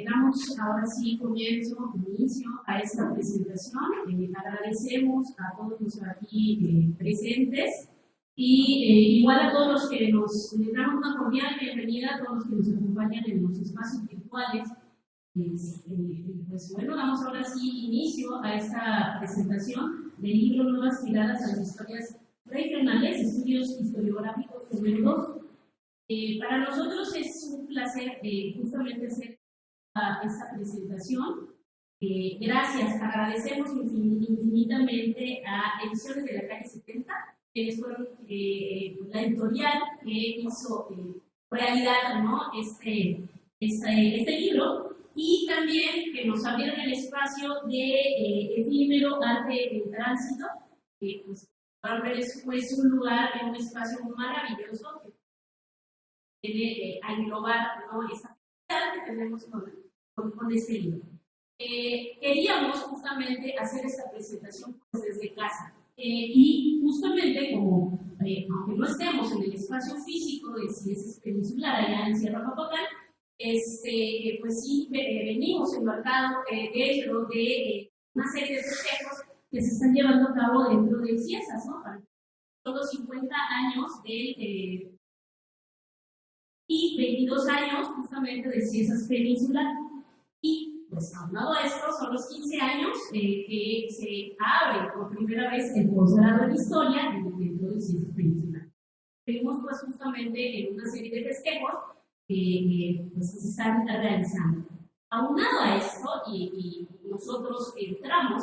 damos ahora sí inicio a esta presentación. Agradecemos a todos los aquí presentes y igual a todos los que les damos una cordial bienvenida, a todos los que nos acompañan en los espacios virtuales. Pues bueno, damos ahora sí inicio a esta presentación del libro Nuevas miradas a las historias regionales, estudios historiográficos tremendos. Para nosotros es un placer justamente hacer esta presentación. Gracias, agradecemos infinitamente a Ediciones de la Calle 70, que fueron la editorial que hizo realidad, ¿no? este libro, y también que nos abrieron el espacio de efímero arte en tránsito, que pues, para ver es un lugar, un espacio maravilloso que viene a englobar, ¿no?, esa actividad que tenemos con este libro. Queríamos justamente hacer esta presentación pues, desde casa, y justamente como, aunque no estemos en el espacio físico de Ciencias Peninsular allá en Sierra Papacán, pues sí, venimos embarcados dentro de una serie de festejos que se están llevando a cabo dentro de Ciesas, ¿no? Son los 50 años y 22 años justamente de Ciesas Peninsular. Y pues aunado a esto, son los 15 años que se abre por primera vez el posgrado en Historia dentro de Ciesas Peninsular. Venimos pues justamente en una serie de festejos pues, se están realizando. Aunado a esto, y nosotros entramos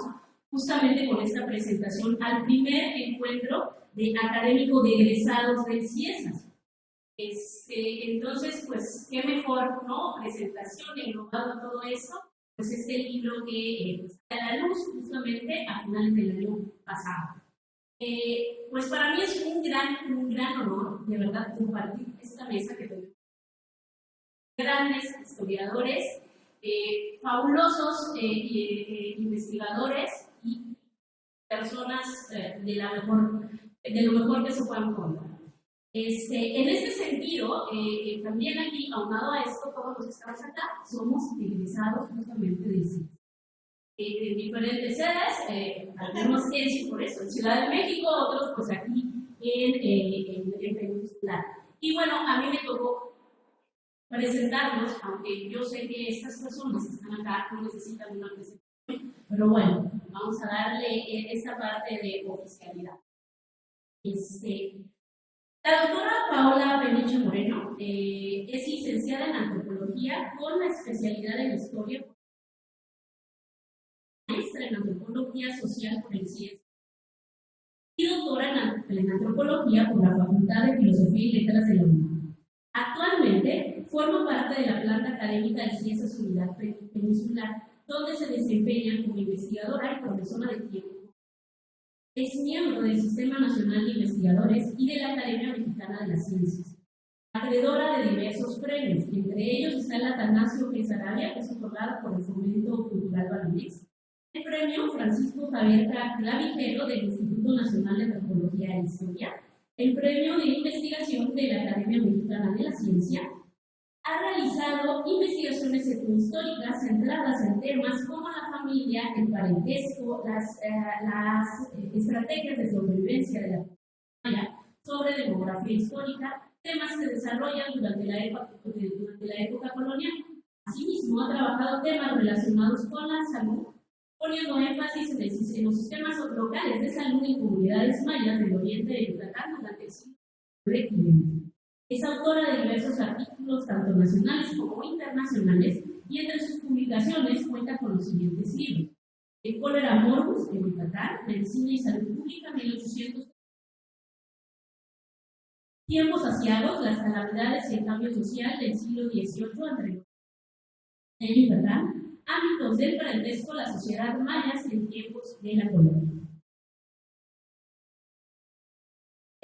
justamente con esta presentación al primer encuentro de académico de egresados de Ciesas. Entonces, pues, qué mejor, ¿no?, presentación englobado a todo esto, pues este libro que pues, sale a la luz justamente a finales del año pasado. Pues para mí es un gran honor, de verdad, compartir esta mesa que tenemos grandes historiadores, fabulosos investigadores y personas de lo mejor que se puedan contar. En este sentido, también aquí, aunado a esto, todos los que estamos acá somos egresados justamente de CIS. En diferentes sedes, algunos por eso, en Ciudad de México, otros pues aquí en Peninsular. Y bueno, a mí me tocó presentarnos, aunque yo sé que estas personas que están acá no necesitan una presentación, pero bueno, vamos a darle esta parte de oficialidad. La doctora Paola Peniche Moreno es licenciada en antropología con la especialidad en historia, maestra en antropología social por el CIES y doctora en antropología por la Facultad de Filosofía y Letras de la UNAM. Actualmente forma parte de la planta académica de Ciencias Unidad Peninsular, donde se desempeña como investigadora y profesora de tiempo. Es miembro del Sistema Nacional de Investigadores y de la Academia Mexicana de las Ciencias. Acreedora de diversos premios, entre ellos está el Atanasio G. Sarabia, que es otorgado por el Fomento Cultural Banamex, el premio Francisco Javier Clavijero del Instituto Nacional de Antropología e Historia, el premio de investigación de la Academia Mexicana de la Ciencia. Ha realizado investigaciones etnohistóricas centradas en temas como la familia, el parentesco, las estrategias de sobrevivencia de la familia, sobre demografía histórica, temas que desarrollan durante la época colonial. Asimismo, ha trabajado temas relacionados con la salud, poniendo énfasis en los sistemas locales de salud en comunidades mayas del oriente de Yucatán durante el siglo XIX. Es autora de diversos artículos, tanto nacionales como internacionales, y entre sus publicaciones cuenta con los siguientes libros: El cólera morbus en Yucatán, Medicina y Salud Pública, 1800. Tiempos saciados, las calamidades y el cambio social del siglo XVIII en Yucatán, ámbitos del parentesco, la sociedad mayas en tiempos de la colonia.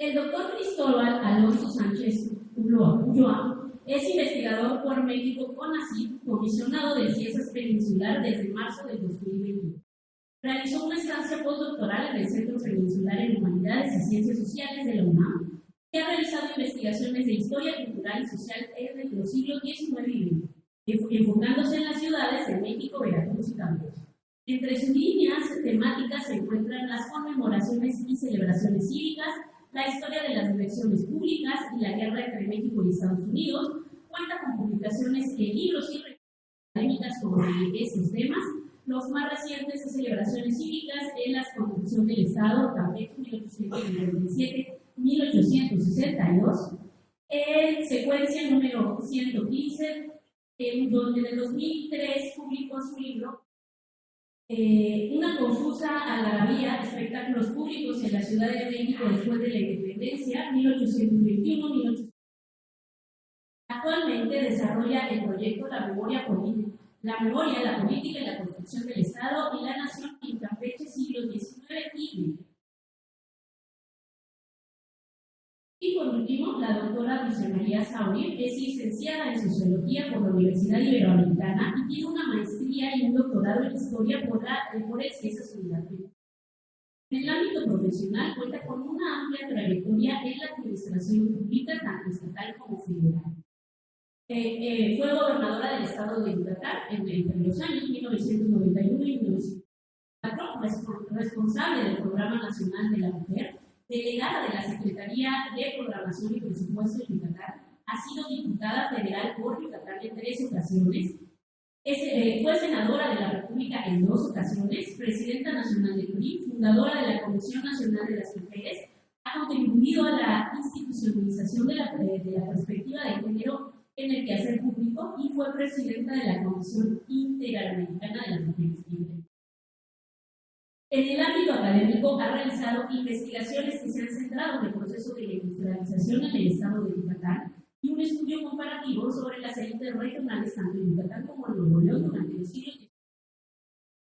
El doctor Cristóbal Alonso Sánchez Ulloa es investigador por México CONACYT, comisionado de Ciencias Peninsular desde marzo del 2021. Realizó una estancia postdoctoral en el Centro Peninsular en Humanidades y Ciencias Sociales de la UNAM, que ha realizado investigaciones de historia cultural y social desde los siglos XIX y XX. enfocándose en las ciudades de México, Veracruz y Campeche. Entre sus líneas temáticas se encuentran las conmemoraciones y celebraciones cívicas, la historia de las elecciones públicas y la guerra entre México y Estados Unidos. Cuenta con publicaciones en libros y revistas académicas sobre estos temas. Los más recientes son celebraciones cívicas en la Constitución del Estado, Campeche 1857-1862, secuencia número 115, en donde en el 2003 publicó su libro Una confusa algarabía, espectáculos públicos en la Ciudad de México después de la independencia, 1821-18. Actualmente desarrolla el proyecto La Memoria, la Política y la Construcción del Estado y la Nación en Campeche, siglos XIX y XX. Y por último, la doctora Luisa María Sauri es licenciada en Sociología por la Universidad Iberoamericana y tiene una maestría y un doctorado en Historia por el CIESAS Universidad. En el ámbito profesional cuenta con una amplia trayectoria en la administración pública, tanto estatal como federal. Fue gobernadora del estado de Yucatán entre los años 1991 y 1994, responsable del Programa Nacional de la Mujer, delegada de la Secretaría de Programación y Presupuesto de Yucatán, ha sido diputada federal por Yucatán en 3 ocasiones, fue senadora de la República en 2 ocasiones, presidenta nacional del PRI, fundadora de la Comisión Nacional de las Mujeres, ha contribuido a la institucionalización de la perspectiva de género en el quehacer público y fue presidenta de la Comisión Interamericana de las Mujeres Libres. En el ámbito académico ha realizado investigaciones que se han centrado en el proceso de la industrialización en el estado de Yucatán y un estudio comparativo sobre las élites regionales tanto en Yucatán como en Nuevo León durante los siglos XIX.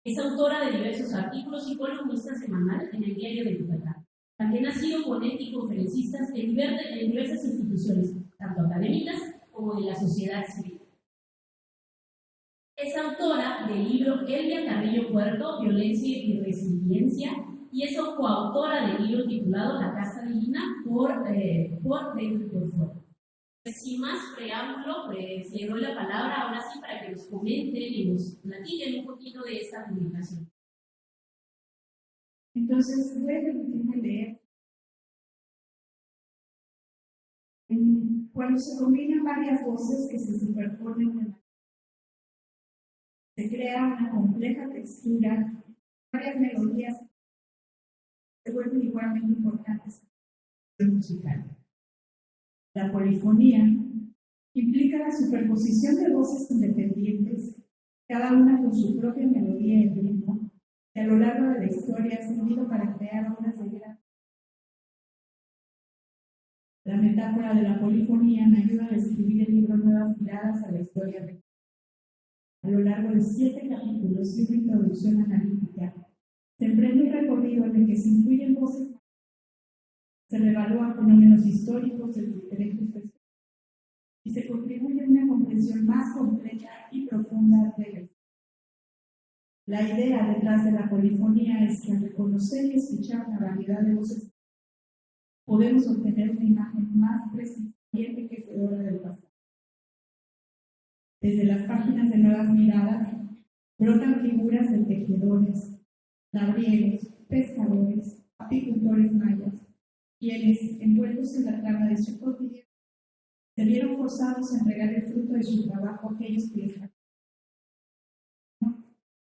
Es autora de diversos artículos y columnista semanal en el Diario de Yucatán. También ha sido ponente y conferencista en diversas instituciones, tanto académicas como de la sociedad civil. Es autora del libro Elvia Carrillo Puerto, Violencia y Resiliencia, y es coautora del libro titulado La Casa Divina por dentro y por fuera. Sin más preámbulo, pues le doy la palabra ahora sí para que nos comenten y nos platiquen un poquito de esta publicación. Entonces, voy a permitirme leer. Cuando se combinan varias voces que se superponen, se crea una compleja textura, varias melodías se vuelven igualmente importantes en el musical. La polifonía implica la superposición de voces independientes, cada una con su propia melodía y ritmo, que a lo largo de la historia ha servido para crear obras de gran. La metáfora de la polifonía me ayuda a describir el libro Nuevas Miradas a la Historia de. A lo largo de 7 capítulos y una introducción analítica, se emprende un recorrido en el que se incluyen voces, se revalúan fenómenos históricos de diferentes perspectivas y se contribuye a una comprensión más completa y profunda de la historia. La idea detrás de la polifonía es que al reconocer y escuchar una variedad de voces, podemos obtener una imagen más precisa y enriquecedora del pasado. Desde las páginas de Nuevas Miradas, brotan figuras de tejedores, labrieros, pescadores, apicultores mayas, quienes, envueltos en la trama de su cotidiano, se vieron forzados a entregar el fruto de su trabajo a aquellos que les faltaban.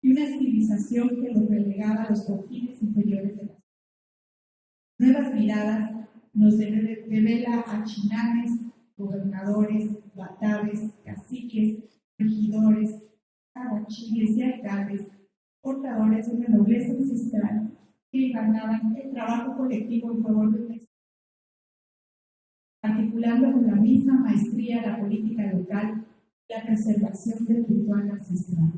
Y una civilización que los relegaba a los confines inferiores de la ciudad. Nuevas Miradas nos revela a chinames, gobernadores, bataves, caciques, regidores, aguachiles y alcaldes, portadores de una nobleza ancestral que encarnaban el trabajo colectivo en favor del país, articulando con la misma maestría la política local y la preservación del ritual ancestral.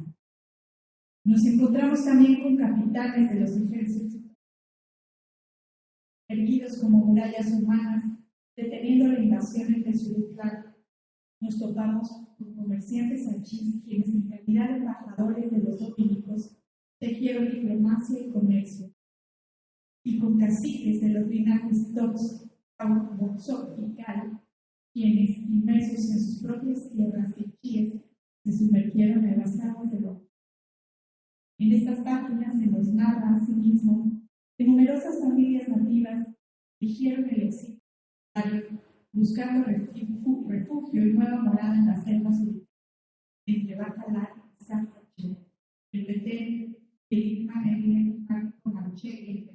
Nos encontramos también con capitanes de los ejércitos, erguidos como murallas humanas, deteniendo la invasión en Texurutlán. Nos topamos con comerciantes achís, quienes en calidad de embajadores de los dominicos tejieron diplomacia y comercio, y con caciques de los linajes Tox, Boxó y Cal, quienes, inmersos en sus propias tierras quechíes, se sumergieron en las aguas del Ojo. En estas páginas se nos narra asimismo que numerosas familias nativas eligieron el exilio buscando refugio y nueva morada en las selvas entre Bacalar y San Roche, el Petén, el Ismael, con Arche.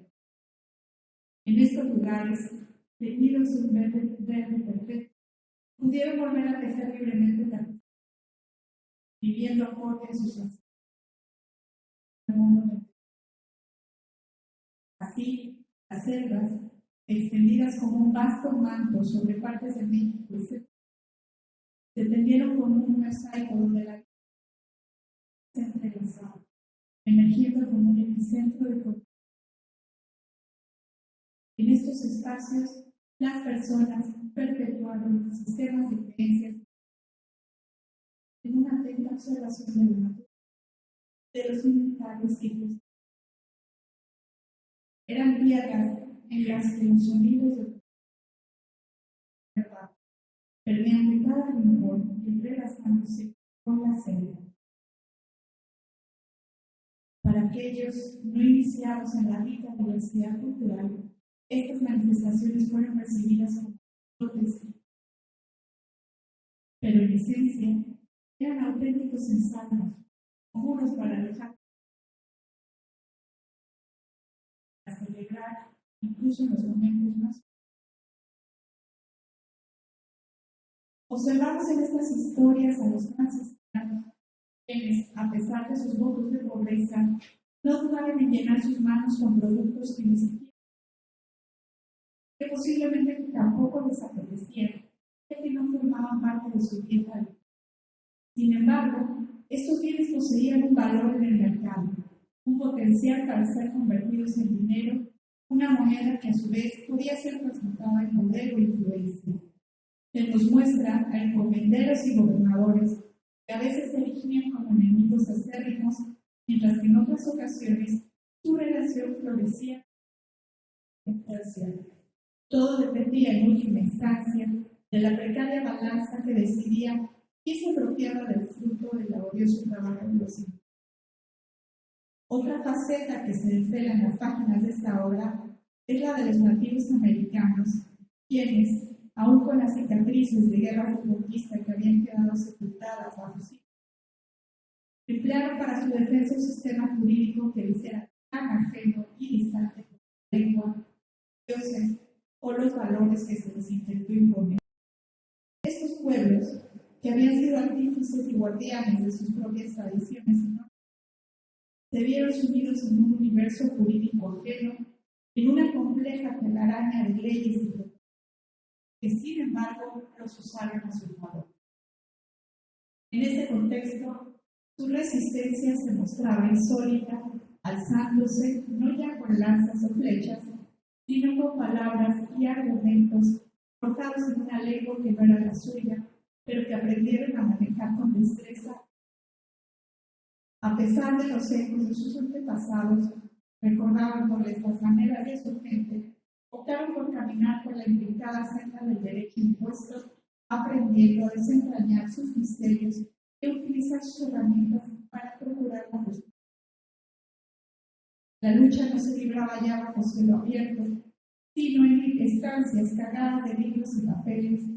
En estos lugares, teñidos de un verde perfecto, pudieron volver a tejer libremente la vida, viviendo acorde a sus necesidades. Así, las selvas, extendidas como un vasto manto sobre partes de México, se tendieron como un mosaico donde la vida se entrelazaba, emergiendo como un epicentro de control. En estos espacios, las personas perpetuaron sistemas de creencias en una atenta observación de la naturaleza, de los militares ciclos. Eran tierras en las que los sonidos de verdad permeando cada rincón y entrelazándose con la selva. Para aquellos no iniciados en la rica diversidad cultural, estas manifestaciones fueron recibidas como protestas, pero en esencia eran auténticos ensayos, muros para alejar, para celebrar incluso en los momentos más. Observamos en estas historias a los franciscanos, quienes, a pesar de sus votos de pobreza, no dudaron en llenar sus manos con productos que ni siquiera, que posiblemente tampoco les apetecieran, ya que no formaban parte de su dieta. Sin embargo, estos bienes poseían un valor en el mercado, un potencial para ser convertidos en dinero, una moneda que a su vez podía ser transmutada en poder o influencia. Se nos muestra a encomenderos y gobernadores que a veces se erigían como enemigos acérrimos, mientras que en otras ocasiones su relación florecía. Todo dependía en última instancia de la precaria balanza que decidía quién se apropiaba del fruto del laborioso trabajo de los indios. Otra faceta que se desvela en las páginas de esta obra es la de los nativos americanos, quienes, aun con las cicatrices de guerras de conquista que habían quedado sepultadas bajo sí, emplearon para su defensa un sistema jurídico que les era tan ajeno y distante como la lengua, dioses o los valores que se les intentó imponer. Estos pueblos, que habían sido artífices y guardianes de sus propias tradiciones, ¿no?, se vieron sumidos en un universo jurídico ajeno, en una compleja telaraña de leyes y protocolos, que sin embargo los usaron a su favor. En ese contexto, su resistencia se mostraba insólita, alzándose no ya con lanzas o flechas, sino con palabras y argumentos forjados en una lengua que no era la suya, pero que aprendieron a manejar con destreza. A pesar de los ecos de sus antepasados, recordándoles las maneras de su gente, optaron por caminar por la intrincada senda del derecho impuesto, aprendiendo a desentrañar sus misterios y utilizar sus herramientas para procurar la justicia. La lucha no se libraba ya bajo cielo abierto, sino en estancias cargadas de libros y papeles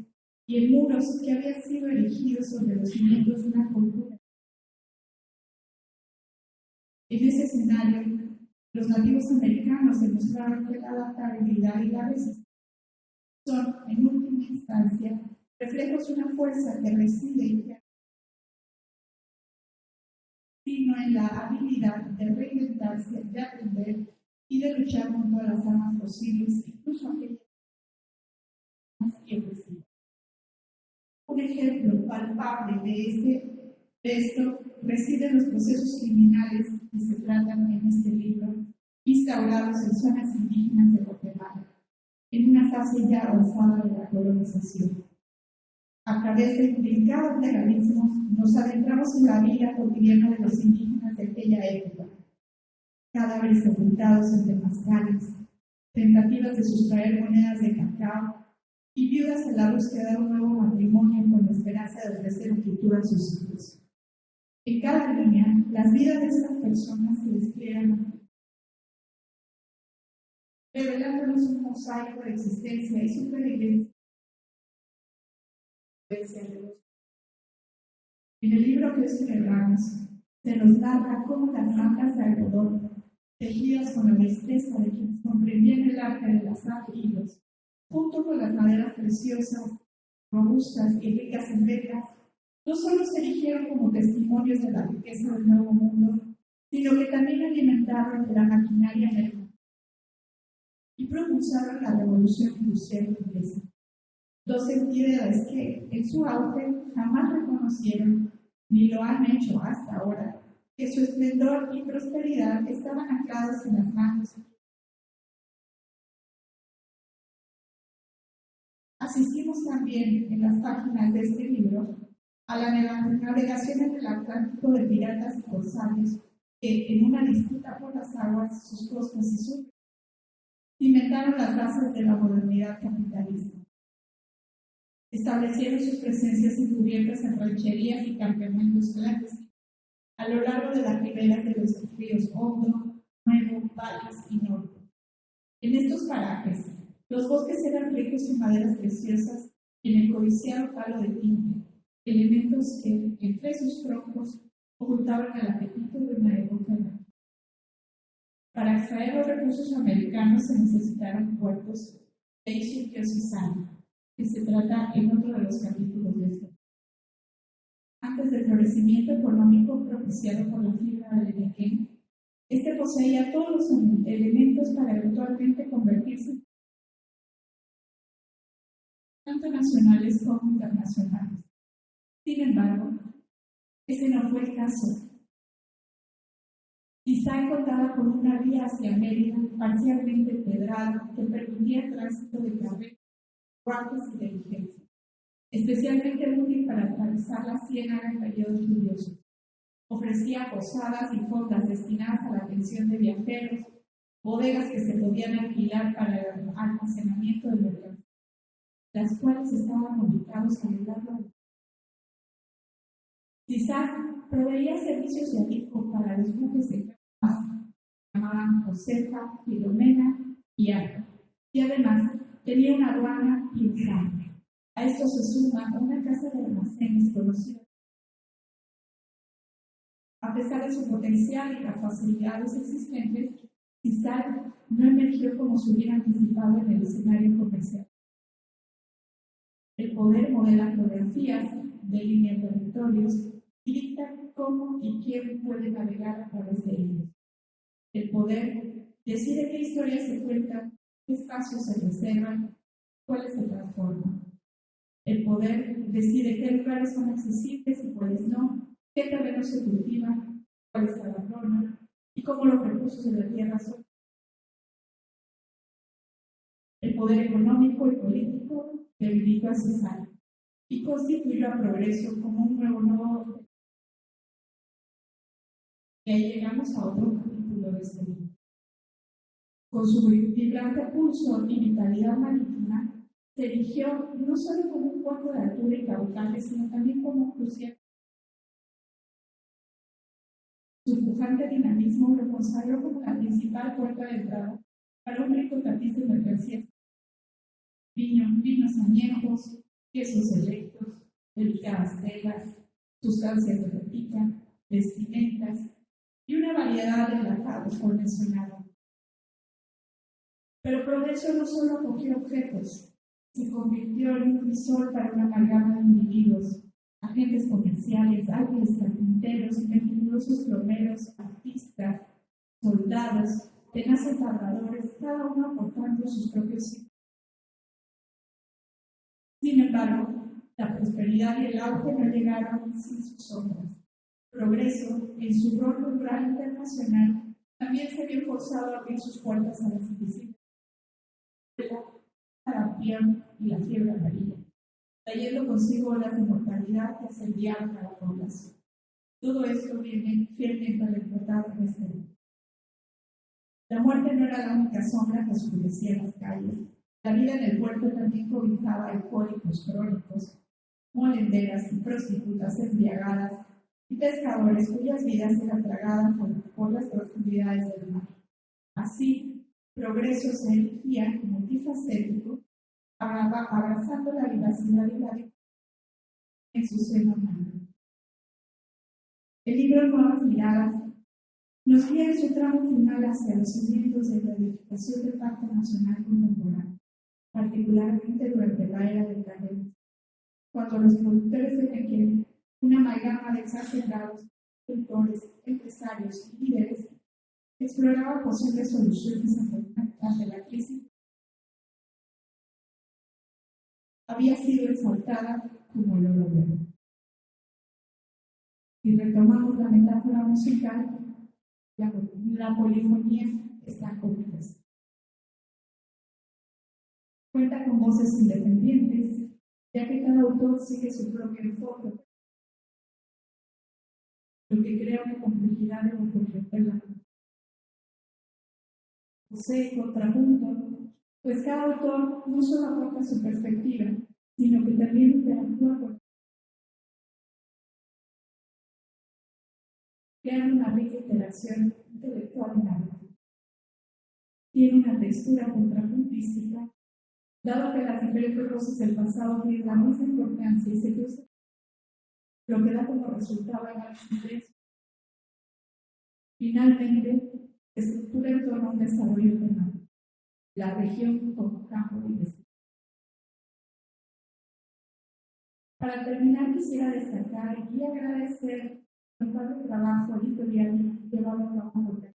y en muros que habían sido erigidos sobre los cimientos de una cultura. En ese escenario, los nativos americanos demostraron que la adaptabilidad y la resistencia son, en última instancia, reflejos de una fuerza que reside sino en la habilidad de reinventarse, de aprender y de luchar con todas las armas posibles, incluso aquellas más irresistibles. Un ejemplo palpable de esto reside en los procesos criminales que se tratan en este libro, instaurados en zonas indígenas de Guatemala, en una fase ya avanzada de la colonización. A través de intrincados legalismos, nos adentramos en la vida cotidiana de los indígenas de aquella época. Cadáveres sepultados en temazcales, tentativas de sustraer monedas de cacao y viudas en la búsqueda de un nuevo matrimonio con la esperanza de ofrecer un futuro a sus hijos. En cada línea, las vidas de estas personas se despliegan, revelándonos un mosaico de existencia y supervivencia. En el libro que hoy celebramos, se nos narra cómo las mantas de algodón, tejidas con la destreza de quienes comprendían el arte de lazar hilos, junto con las maderas preciosas, robustas y ricas en vetas, no solo se erigieron como testimonios de la riqueza del nuevo mundo, sino que también alimentaron la maquinaria mercantil y propulsaron la revolución industrial inglesa. Dos entidades que, en su auge, jamás reconocieron, ni lo han hecho hasta ahora, que su esplendor y prosperidad estaban anclados en las manos. Asistimos también en las páginas de este libro a la navegación en el Atlántico de piratas y corsarios que, en una disputa por las aguas, sus costas y sus cimentaron las bases de la modernidad capitalista. Establecieron sus presencias encubiertas en rancherías y campamentos clandestinos a lo largo de las riberas de los ríos Hondo, Nuevo, Valles y Norte. En estos parajes, los bosques eran ricos en maderas preciosas y en el codiciado palo de tinte, elementos que, entre sus troncos, ocultaban el apetito de una época. Para extraer los recursos americanos se necesitaron puertos de Iquitos y Sal, que se trata en otro de los capítulos de este. Antes del florecimiento económico propiciado por la fibra del Enequén, este poseía todos los elementos para eventualmente convertirse en tanto nacionales como internacionales. Sin embargo, ese no fue el caso. Tizay contaba con una vía hacia Mérida parcialmente empedrada que permitía el tránsito de carretas, barcos y diligencias, especialmente útil para atravesar la ciénaga en periodos lluviosos. Ofrecía posadas y fondas destinadas a la atención de viajeros, bodegas que se podían alquilar para el almacenamiento de mercancías, las cuales estaban ubicadas a lo largo de Tizay proveía servicios de abrigo para los buques de carga, llamaban Josefa, Filomena y Arca, y además tenía una aduana y un campo. A esto se suma una casa de almacenes conocida. A pesar de su potencial y las facilidades existentes, Tizay no emergió como se hubiera anticipado en el escenario comercial. El poder modela geografías, delinea territorios y dicta cómo y quién puede navegar a través de ellos. El poder decide qué historias se cuentan, qué espacios se reservan, cuáles se transforman. El poder decide qué lugares son accesibles y cuáles no, qué terrenos se cultivan, cuáles se abandonan y cómo los recursos de la tierra son. El poder económico y político debilitó a Tizay y constituyó a Progreso como un nuevo nodo. Y ahí llegamos a otro capítulo de este libro. Con su vibrante pulso y vitalidad marítima, se erigió no solo como un puerto de altura y cabotaje, sino también como un crucero. Su pujante dinamismo lo consagró como la principal puerta de entrada para un rico tapiz de mercancías. Vinos añejos, quesos selectos, delicadas telas, sustancias de repita, vestimentas y una variedad de enlatados por mencionado. Pero Progreso no solo acogió objetos, se convirtió en un crisol para una amalgama de individuos, agentes comerciales, árboles carpinteros, meticulosos plomeros, artistas, soldados, tenaces labradores, cada uno aportando sus propios signos. Sin embargo, la prosperidad y el auge no llegaron sin sus sombras. Progreso, en su rol cultural internacional, también se vio forzado a abrir sus puertas a las invisibles. Sarampión y la fiebre amarilla, trayendo consigo olas de mortalidad que asediaban a la población. Todo esto viene fielmente retratado en este libro. La muerte no era la única sombra que oscurecía las calles. La vida en el puerto también cobijaba alcohólicos crónicos, molenderas y prostitutas embriagadas y pescadores cuyas vidas eran tragadas por las profundidades del mar. Así, Progreso se erigía como multifacético, abrazando la vivacidad y la vida en su seno humano. El libro Nuevas Miradas nos guía en su tramo final hacia los cimientos de la edificación del Pacto Nacional Contemporáneo, particularmente durante la era del Carril, cuando los productores requieren una amalgama de exagerados, cultores, empresarios y líderes exploraba posibles soluciones ante la crisis. Había sido exaltada como el oro verde. Si retomamos la metáfora musical, la polifonía está compuesta. Cuenta con voces independientes, ya que cada autor sigue su propio enfoque, lo que crea una complejidad de interpretarla. Posee contrapunto, pues cada autor no solo aporta su perspectiva, sino que también interactúa con crear una rica interacción intelectual en la vida. Tiene una textura contrapuntística, dado que las diferentes voces del pasado tienen la misma importancia y se cruzan, lo que da como resultado el análisis. Finalmente, se estructura en torno a un desarrollo temático, la región como campo de investigación. Para terminar, quisiera destacar y agradecer el padre trabajo editorial llevado a cabo por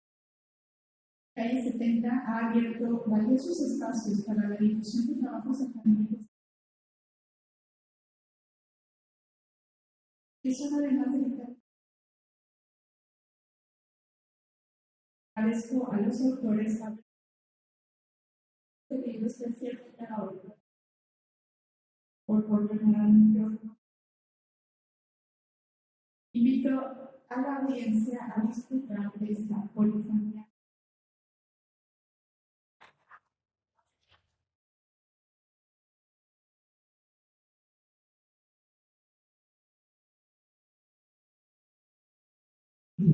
Calle 70 ha abierto valiosos espacios para la difusión de trabajos académicos que son además de agradezco a los autores pedido especial para hoy por volverme al micrófono. Invito a la audiencia a disfrutar de esta polifonía.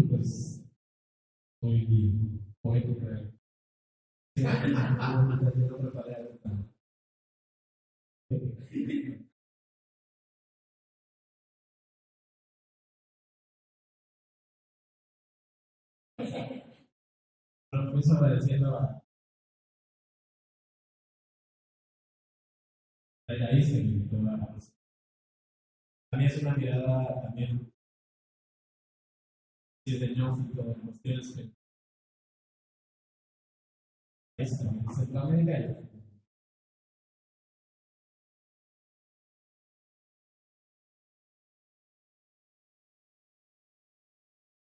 Pues muy poética. Pues agradeciendo a Anaís que me invitó a la presentación. También es una mirada también desde neófito de cuestiones que es también Centroamérica.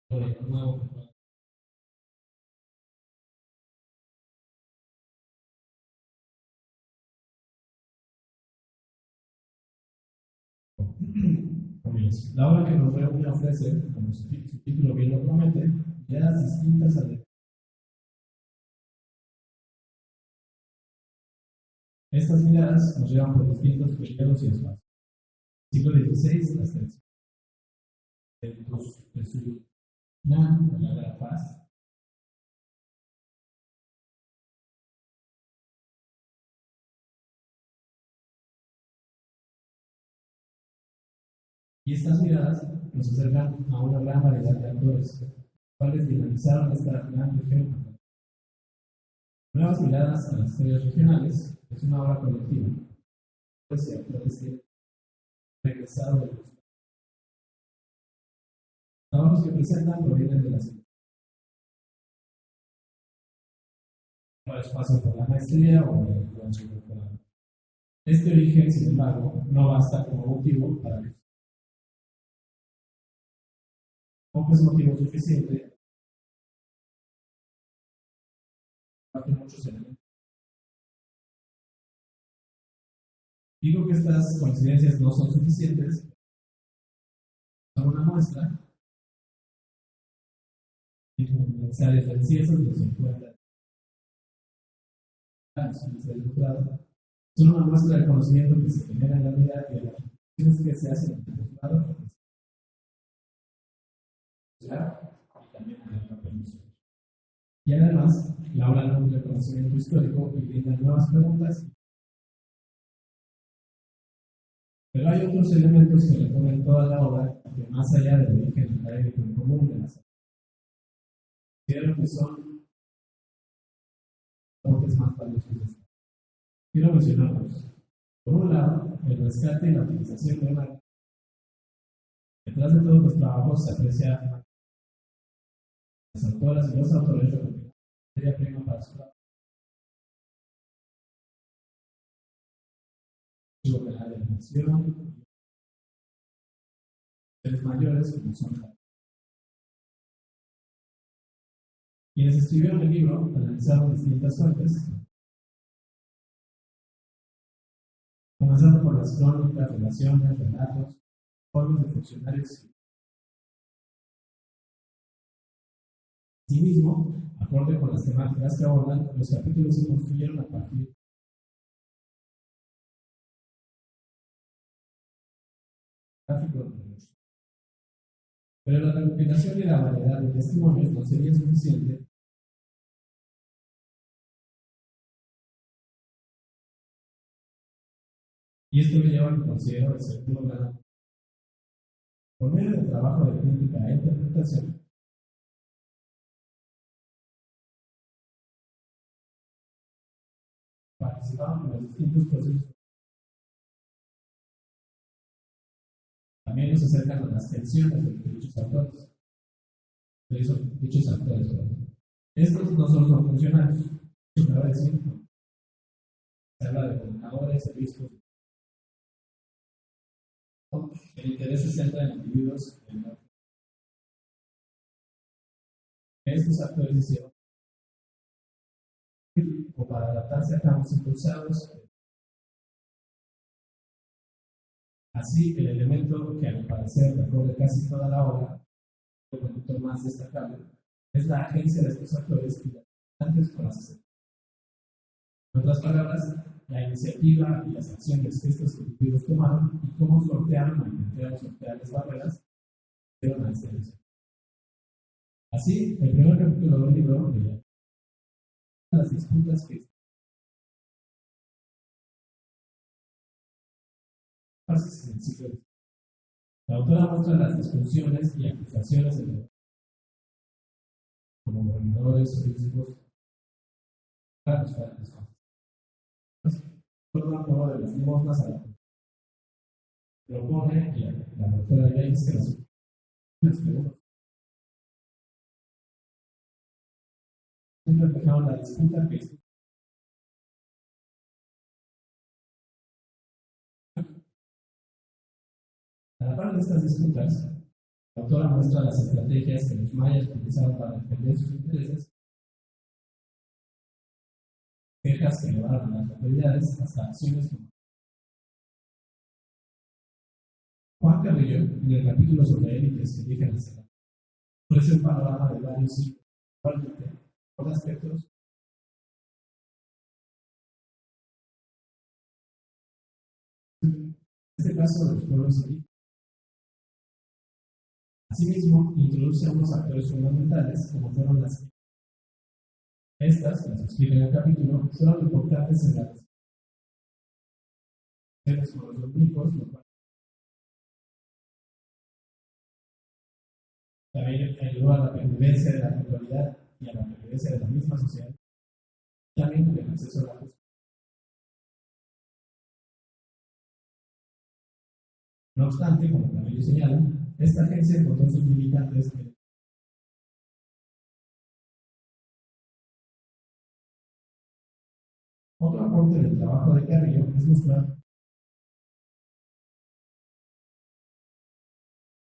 Nuevo. La obra que nos ofrece, como su título bien lo promete, miradas distintas a estas miradas nos llevan por distintos periodos y espacios. Siglo XVI hasta el sur, la paz. Y estas miradas nos acercan a una gran variedad de autores, los cuales dinamizaron esta gran región. Nuevas miradas a las historias regionales es una obra colectiva, pues autores que regresado de los trabajos que presentan provienen de la ciudad. No paso por la maestría o el doctorado. Este origen, sin embargo, no basta como motivo para que no es motivo suficiente para muchos elementos. Digo que estas coincidencias no son suficientes, son una muestra necesarias del ciencia donde se encuentra son una muestra del conocimiento que se genera en la vida y de las reflexiones que se hacen en el postgrado. sociedad y también en el papel social. Y además, la obra no cumple conocimiento histórico y brinda nuevas preguntas. Pero hay otros elementos que recorren toda la obra que, más allá del origen académico en común de las considero que son aportes más valiosos de esta. Quiero mencionarlos. Por un lado, el rescate y la utilización de una. Detrás de todos los trabajos se aprecia las autoras y los autores de materia prima para su trabajo. De la alimentación, seres mayores como son quienes escribieron el libro analizaron distintas fuentes, comenzando por las crónicas, relaciones, relatos, formas de funcionarios. Asimismo, acorde con las temáticas que abordan, los capítulos se construyeron a partir de gráfico de producción. Pero la recopilación y la variedad de testimonios no sería suficiente y esto me lleva a que considero el segundo grado. Por medio del trabajo de crítica e interpretación, participaron en los distintos procesos. También nos acercan a las tensiones de dichos actores. Estos no solo son funcionarios, se habla de gobernadores, obispos. El interés se centra en individuos. Estos actores hicieron o para adaptarse a cambios impulsados. Así, el elemento que a mi parecer recorre casi toda la obra, el conductor más destacable, es la agencia de estos actores y antes con las excepciones. En otras palabras, la iniciativa y las acciones que estos individuos tomaron y cómo sortearon o intentaron sortear las barreras que dieron a este hecho. Así, el primer capítulo del libro de las disputas que en el siglo XX. La autora muestra las disfunciones y acusaciones de como gobernadores, obispos, para buscar las cosas. Todo acuerdo de las limosnas a la propone la autora de leyes que las preguntas reflejaron la disputa que a la par de estas disputas, la autora muestra las estrategias que los mayas utilizaron para defender sus intereses, quejas que llevaron a las autoridades hasta acciones como Juan Carrillo, en el capítulo sobre élites que dirigen la ciudad, ofrece un panorama de varios y igualmente por aspectos en este caso de los pueblos indígenas. Asimismo, introduce a unos actores fundamentales, como fueron las estas, las explica en el capítulo, fueron importantes en las relaciones con los dominicos, también ayudó a la pervivencia de la actualidad y a la pervivencia de la misma sociedad, también con el acceso a la justicia. No obstante, como también señala, esta agencia encontró sus limitantes. Otro aporte del trabajo de Carrillo es mostrar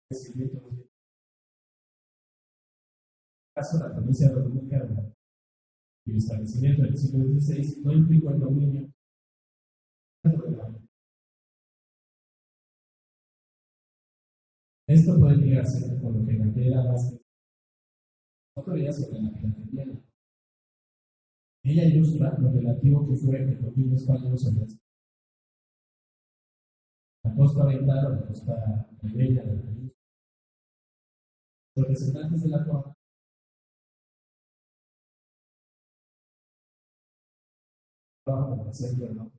el caso de la provincia de Dominicana y el establecimiento del siglo XVI no implicó el dominio. Esto puede ligarse con lo que Gabriela Vázquez autoridad sobre la piratería. Ella ilustra lo relativo que fue el dominio español sobre esto. La costa oriental o la costa ribereña del país Los representantes de la corona trabajaban para hacer ¿no?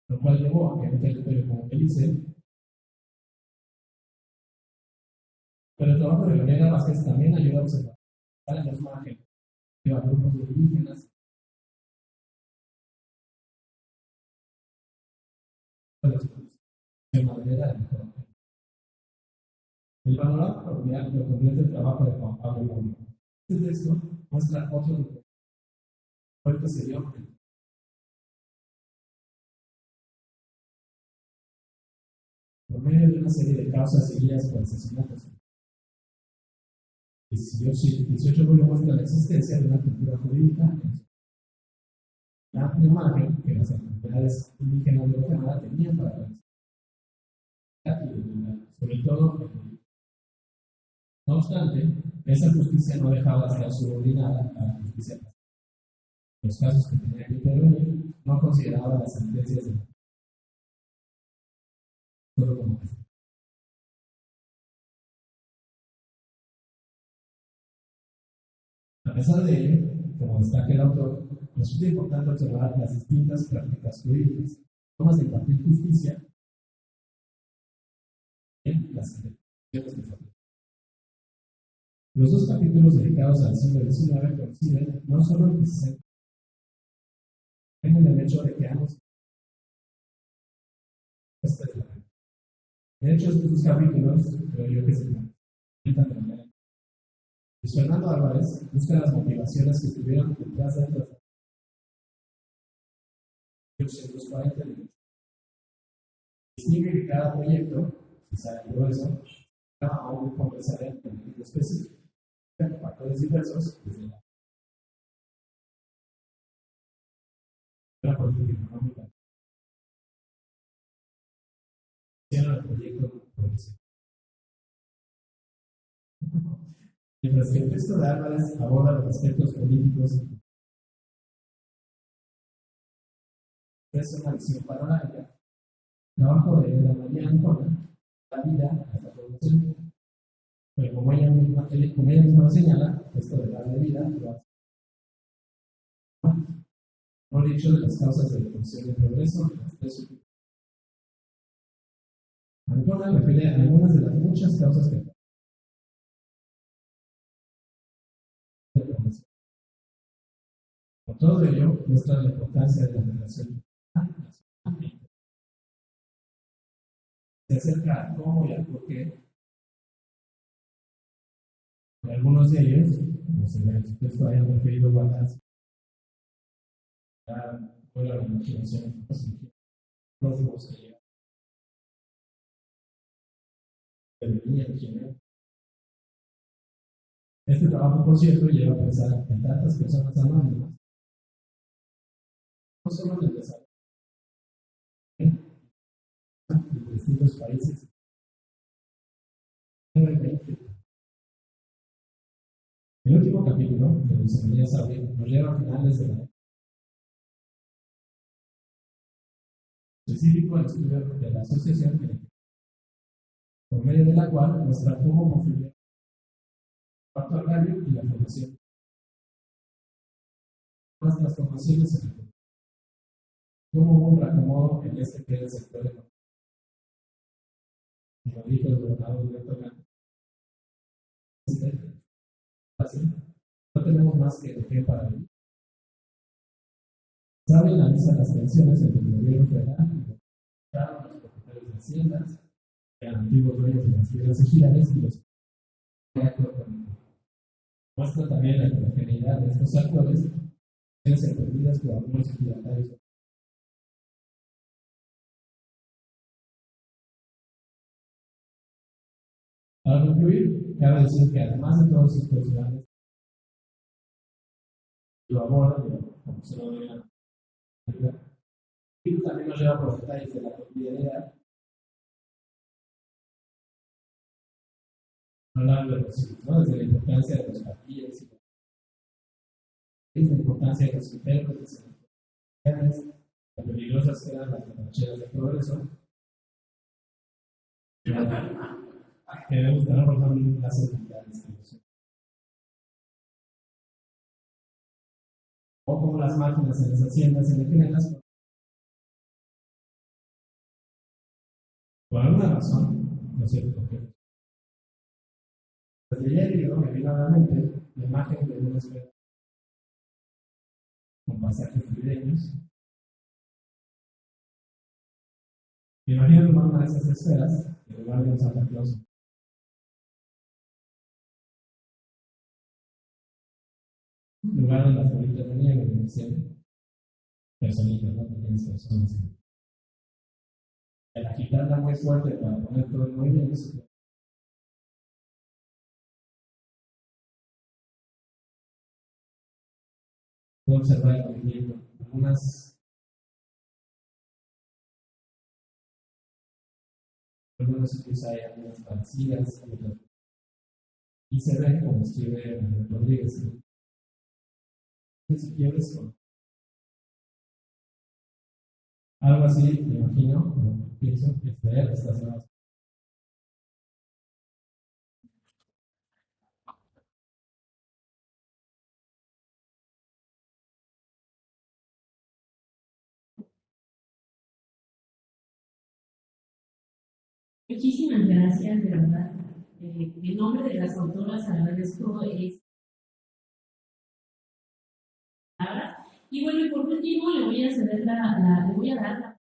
Lo cual llevó a que un territorio como Belice, pero el trabajo de Gabriela Vázquez también ayuda a observar en los márgenes de grupos de indígenas de madera de corona. El panorama colonial lo convierte el trabajo de Juan Pablo Gómez. Este texto muestra otro documento que se dio por medio de una serie de causas seguidas por asesinatos. 18 julio muestra la existencia de una cultura jurídica la amplio margen que las autoridades indígenas de Guatemala tenían para la sobre todo. No obstante, esa justicia no dejaba de estar subordinada a la justicia. Los casos que tenían que intervenir no consideraban las sentencias de solo como esta. A pesar de ello, como destaca el autor, resulta importante observar las distintas prácticas jurídicas, formas de impartir justicia en las sentencias de familia. Los dos capítulos dedicados al siglo XIX coinciden no solo en que se centran en el hecho de que ambos de hecho, estos dos capítulos creo yo que se cuentan de manera. Luis Fernando Álvarez busca las motivaciones que estuvieron detrás de los 1848. Distingue que cada proyecto, si sale grueso, a un grupo empresarial específico, factores diversos, desde la política económica, el proyecto profesional. Mientras que el texto de Álvarez aborda los aspectos políticos, es una visión panorámica. El trabajo de la María Ancona da vida a esta producción. Pero como ella misma lo señala, esto de darle vida lo hace. Por dicho de las causas de la función de progreso, Ancona refiere a algunas de las muchas causas que por todo ello, muestra la importancia de la relación. Se acerca a cómo y al por qué. Algunos de ellos, como se ve en el texto, hayan preferido guardarse la imaginación próximos que llegan. Este trabajo, por cierto, lleva a pensar en tantas personas anónimas, no solo en el desarrollo, en distintos países. El último capítulo de Luis María Sabri nos lleva a finales de la específico al estudio de la asociación, por medio de la cual muestra cómo confluye el cuarto agrario y la formación. Las transformaciones en el mundo. Cómo hubo un reacomodo en este que es el sector económico. Como dijo el gobernador de Oaxaca, no tenemos más que de qué para vivir. Sabe analiza las tensiones entre el gobierno federal y los propietarios de haciendas, los antiguos dueños de las tierras ejidales y los muestra también la heterogeneidad de estos actores, entendidas por algunos ejidatarios. Para concluir, cabe decir que además de todos sus personajes, lo aborda, como se lo deja, y también nos lleva por detalles de la cotidianidad a lo largo de los siglos, ¿no? Desde la importancia de los patillas y la importancia de los intérpretes, las peligrosas que eran las borracheras de progreso, que debemos tener, por ejemplo, las entidades. O como las máquinas en las haciendas en las por alguna razón, no sé por qué. Desde ayer digo, me vino a la mente la imagen de una esfera con pasajes navideños. Me imagino tomar una de esas esferas en lugar de un Santa Claus. En lugar de las bolitas de nieve, que dicen personitas, ¿no? Pequeñas personas. El agitarla muy fuerte para poner todo el movimiento. Puedo observar el movimiento. Algunos sitios hay algunas parecidas y se ve como escribe Rodríguez. Si quieres, algo así, me imagino, pienso, leer estas nuevas. Muchísimas gracias, de verdad. En nombre de las autoras agradezco y bueno, y por último le voy a ceder le voy a dar a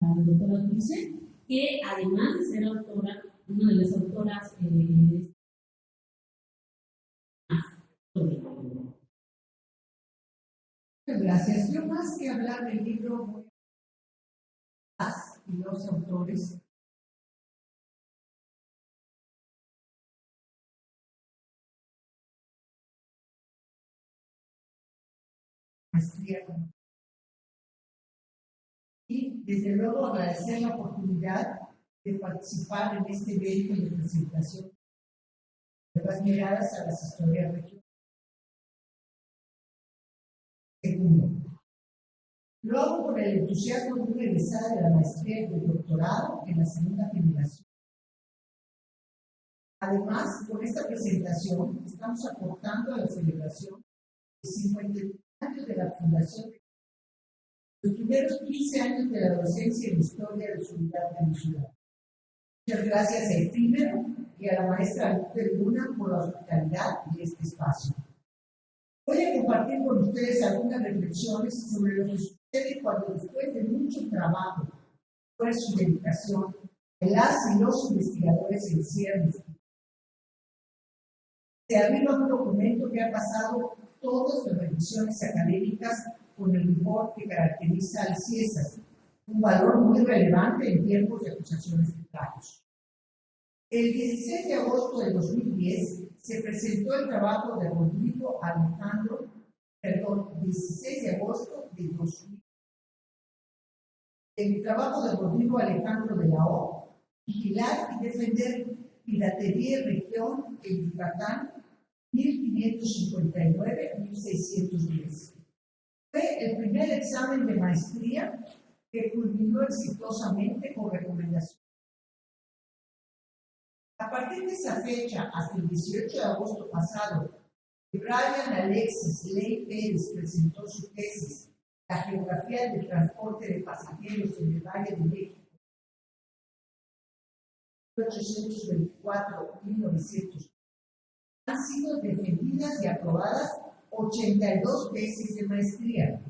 la doctora Dulce, que además de ser autora, una de las autoras Gracias. Yo más que hablar del libro, voy a las y los autores. Maestría. Y desde luego agradecer la oportunidad de participar en este evento de presentación de las miradas a las historias regionales. Segundo, lo hago con el entusiasmo de una egresada de la maestría y del doctorado en la segunda generación. Además, con esta presentación estamos aportando a la celebración de 50 años de la fundación, los primeros 15 años de la docencia en historia de su unidad de mi ciudad. Muchas gracias a Efímero y a la maestra Lupe Luna por la hospitalidad y este espacio. Voy a compartir con ustedes algunas reflexiones sobre lo que sucede cuando después de mucho trabajo, esfuerzo y dedicación, las y los investigadores se encierran. Se arriba un documento que ha pasado todas las revisiones académicas con el rigor que caracteriza al CIESAS, un valor muy relevante en tiempos de acusaciones de plagos. El 16 de agosto de 2010 se presentó el trabajo de Rodrigo Alejandro, 16 de agosto de 2010. El trabajo de Rodrigo Alejandro de la O, vigilar y defender piratería y región en Yucatán, 1559-1610. Fue el primer examen de maestría que culminó exitosamente con recomendación. A partir de esa fecha, hasta el 18 de agosto pasado, Brian Alexis Ley Pérez presentó su tesis, La geografía del transporte de pasajeros en el Valle de México, 1824-1900. Han sido defendidas y aprobadas 82 tesis de maestría.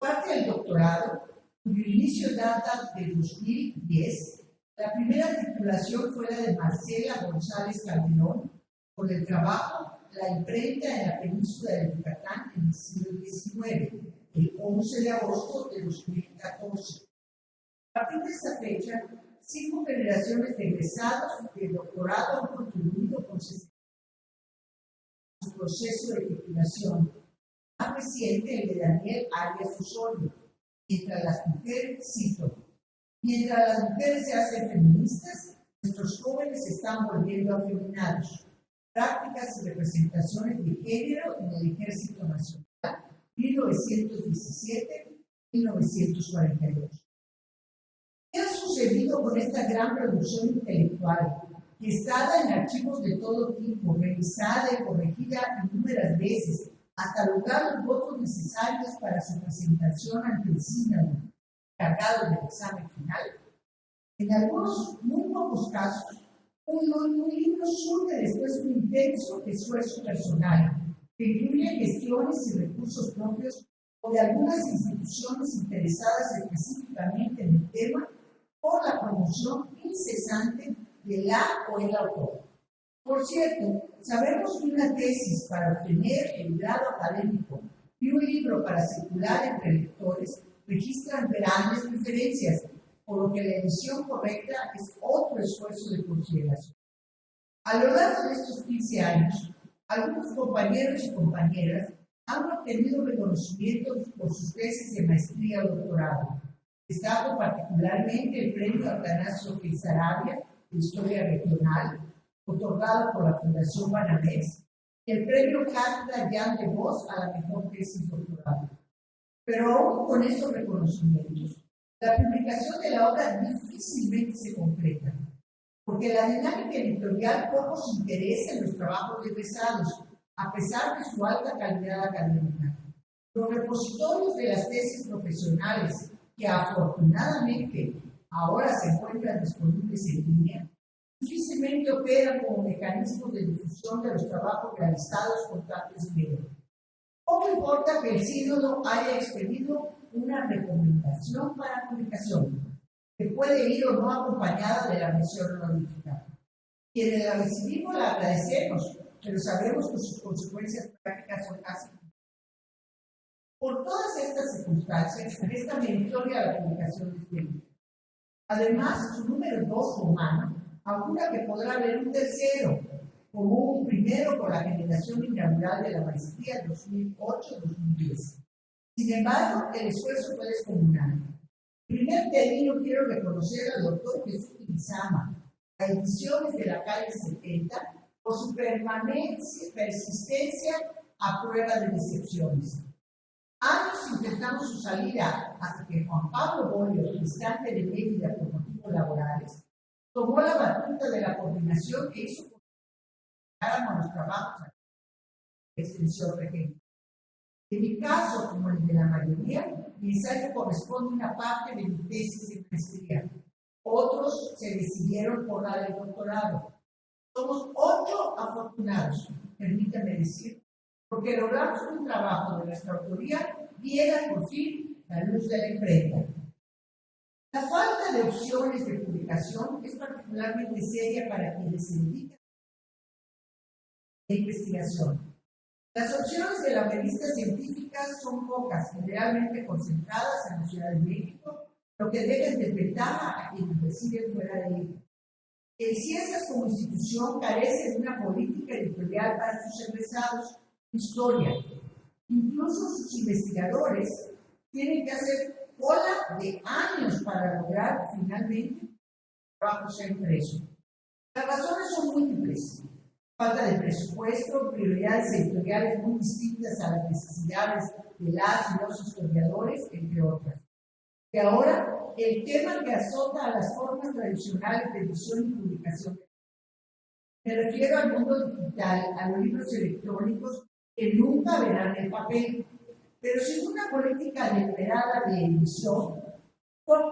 Parte del doctorado, cuyo inicio data de 2010, la primera titulación fue la de Marcela González Calderón, por el trabajo La imprenta en la península de Yucatán en el siglo XIX, el 11 de agosto de 2014. A partir de esa fecha, 5 generaciones de egresados de doctorado han contribuido con su proceso de titulación. Más reciente, el de Daniel Arias Osorio. Mientras las mujeres, cito, mientras las mujeres se hacen feministas, nuestros jóvenes se están volviendo afeminados. Prácticas y representaciones de género en el Ejército Nacional, 1917-1942. ¿Qué ha sucedido con esta gran producción intelectual? gestada en archivos de todo tipo, revisada y corregida innumerables veces, hasta lograr los votos necesarios para su presentación ante el sínodo cargado del examen final. En algunos muy pocos casos, un libro surge después de un intenso esfuerzo personal, que incluye gestiones y recursos propios o de algunas instituciones interesadas específicamente en el tema, por la promoción incesante de la o el autor. Por cierto, sabemos que una tesis para obtener el grado académico y un libro para circular entre lectores registran grandes diferencias, por lo que la edición correcta es otro esfuerzo de consideración. A lo largo de estos 15 años, algunos compañeros y compañeras han obtenido reconocimientos por sus tesis de maestría o doctorado. Destaco particularmente el premio Atanasio Sarabia de Historia Regional, otorgado por la Fundación Banamex, y el premio Cátedra Jan de Vos a la mejor tesis doctoral. Pero aún con estos reconocimientos, la publicación de la obra difícilmente se concreta, porque la dinámica editorial poco se interesa en los trabajos egresados, a pesar de su alta calidad académica. Los repositorios de las tesis profesionales, que afortunadamente ahora se encuentran disponibles en línea, difícilmente operan como mecanismos de difusión de los trabajos realizados por tantos medios. Poco importa que el sínodo haya expedido una recomendación para publicación, que puede ir o no acompañada de la mención honorífica. Quienes la recibimos la agradecemos, pero sabemos que sus consecuencias prácticas son casi. Por todas estas circunstancias, esta meritoria la publicación de este libro. Además, su número 2 romano augura que podrá haber un tercero, como un primero con la generación inaugural de la maestría 2008-2010. Sin embargo, el esfuerzo fue descomunal. En primer término, quiero reconocer al doctor Jesús Lizama, a Ediciones de la Calle 70, por su persistencia a prueba de decepciones. Años intentamos su salida hasta que Juan Pablo Bolio, distante de Mérida por motivos laborales, tomó la batuta de la coordinación que hizo que hagáramos los trabajos de extensión regente. En mi caso, como el de la mayoría, mi ensayo corresponde a una parte de mi tesis de maestría. Otros se decidieron por la del doctorado. Somos 8 afortunados, permítame decir, porque logramos un trabajo de nuestra autoría viera por fin la luz de la imprenta. La falta de opciones de publicación es particularmente seria para quienes se dedican a la investigación. Las opciones de las revistas científicas son pocas, generalmente concentradas en la Ciudad de México, lo que deja en desventaja a quienes residen fuera de ella. El Ciencias como institución carece de una política editorial para sus egresados. Historia. Incluso sus investigadores tienen que hacer cola de años para lograr finalmente que el trabajo sea impreso. Las razones son múltiples. Falta de presupuesto, prioridades editoriales muy distintas a las necesidades de las y los historiadores, entre otras. Y ahora, el tema que azota a las formas tradicionales de edición y publicación. Me refiero al mundo digital, a los libros electrónicos, que nunca verán el papel, pero sin una política deliberada de edición, muy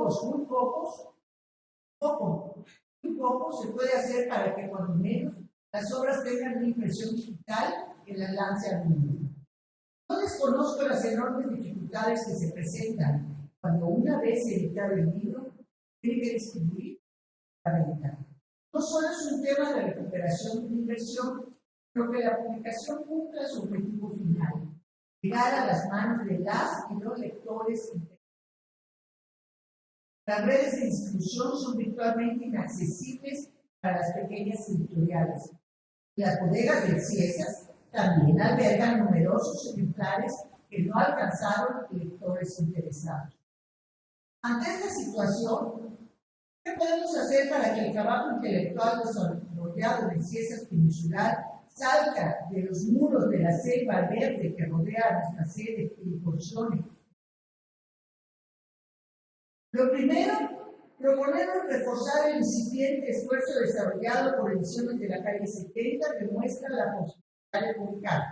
poco se puede hacer para que cuando menos las obras tengan una impresión digital que las lance al mundo. No desconozco las enormes dificultades que se presentan cuando una vez editado el libro, tiene que distribuir para editar. No solo es un tema de recuperación de una inversión, sino que la publicación cumpla su objetivo final, llegar a las manos de las y los lectores. Las redes de distribución son virtualmente inaccesibles para las pequeñas editoriales. Las bodegas del Ciesas también albergan numerosos ejemplares que no alcanzaron lectores interesados. Ante esta situación, ¿qué podemos hacer para que el trabajo intelectual desarrollado en Ciesas Peninsular salga de los muros de la selva verde que rodea nuestra sede y incursione? Lo primero Proponemos reforzar el incipiente esfuerzo desarrollado por Ediciones de la Calle 70 que muestra la posibilidad de publicar.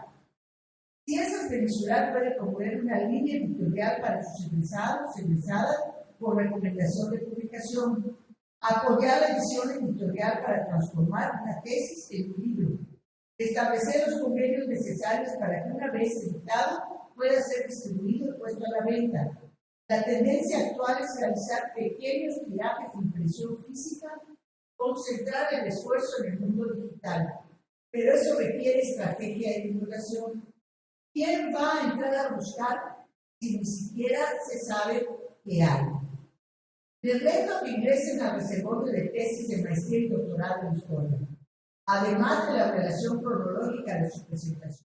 Ciesas Peninsular puede proponer una línea editorial para sus egresadas por recomendación de publicación, apoyar la edición editorial para transformar una tesis en un libro, establecer los convenios necesarios para que una vez editado pueda ser distribuido y puesto a la venta. La tendencia actual es realizar pequeños tirajes de impresión física, concentrar el esfuerzo en el mundo digital, pero eso requiere estrategia de divulgación. ¿Quién va a entrar a buscar si ni siquiera se sabe qué hay? Les reto que ingresen al reservorio de tesis de maestría y doctorado en historia. Además de la relación cronológica de su presentación,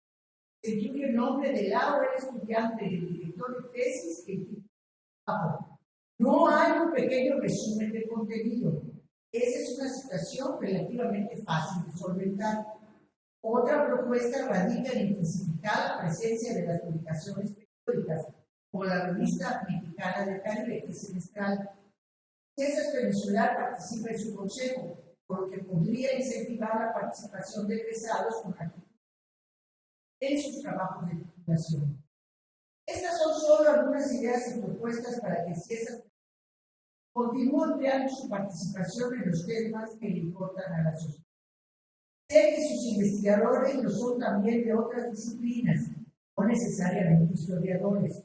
se incluye el nombre del o el estudiante y el director de tesis que el trabajo. No hay un pequeño resumen de contenido. Esa es una situación relativamente fácil de solventar. Otra propuesta radica en intensificar la presencia de las publicaciones periódicas, como la revista mexicana de Caribe, que es semestral. Ciesas Peninsular participa en su consejo, por lo que podría incentivar la participación de egresados con en sus trabajos de titulación. Estas son solo algunas ideas y propuestas para que Ciesas continúe ampliando su participación en los temas que le importan a la sociedad. Sé que sus investigadores lo son también de otras disciplinas, no necesariamente historiadores,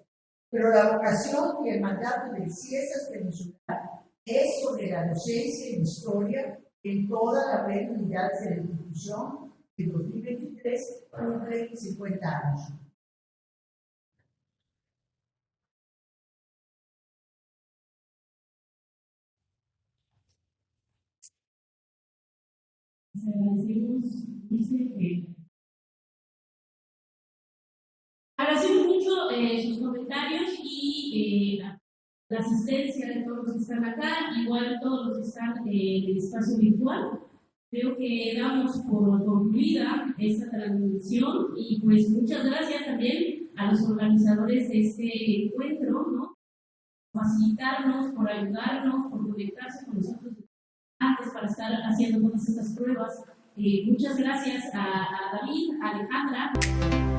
pero la vocación y el mandato de Ciesas Peninsular es sobre la docencia en historia en toda la red de unidades de la institución que en 2023 cumple 50 años. Agradecemos mucho sus comentarios y la asistencia de todos los que están acá, igual todos los que están en el espacio virtual. Creo que damos por concluida esta transmisión y pues muchas gracias también a los organizadores de este encuentro, ¿no? Por facilitarnos, por ayudarnos, por conectarse con nosotros antes para estar haciendo todas estas pruebas. Muchas gracias a David, a Alejandra.